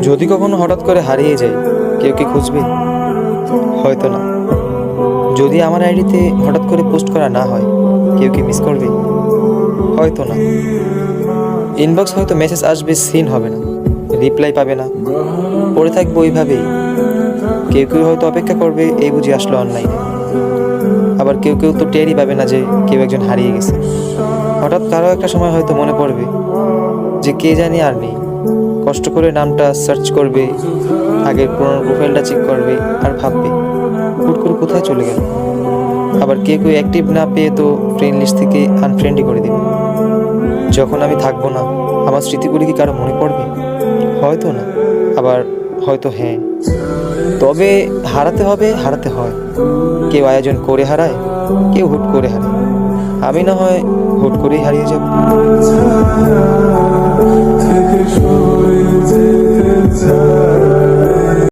যদি কখনো হঠাৎ করে হারিয়ে যাই, কেউ কি খুঁজবে? হয়তো না। যদি আমার আইডিতে হঠাৎ করে পোস্ট করা না হয়, কেউ কি মিস করবে? হয়তো না। ইনবক্স হয়তো মেসেজ আসবে, সিন হবে না, রিপ্লাই পাবে না, পড়ে থাকবো ওইভাবেই। কেউ কেউ হয়তো অপেক্ষা করবে, এই বুঝি আসলো অনলাইনে। আবার কেউ কেউ তো টেরই পাবে না যে কেউ একজন হারিয়ে গেছে। হঠাৎ কারো একটা সময় হয়তো মনে পড়বে যে কে জানি আর নেই। কষ্ট করে নামটা সার্চ করবে, আগের পুরোনো প্রোফাইলটা চেক করবে, আর ভাববে হুট করে কোথায় চলে গেল। আবার কেউ কেউ অ্যাক্টিভ না পেয়ে তো ফ্রেন্ড লিস্ট থেকে আনফ্রেন্ডই করে দেবে। যখন আমি থাকবো না, আমার স্মৃতিগুলি কি কারো মনে পড়বে? হয়তো না, আবার হয়তো হ্যাঁ। তবে হারাতে হবে, হারাতে হয়। কেউ আয়োজন করে হারায়, কেউ হুট করে হারায়। আমি না হয় হুট করেই হারিয়ে যাব।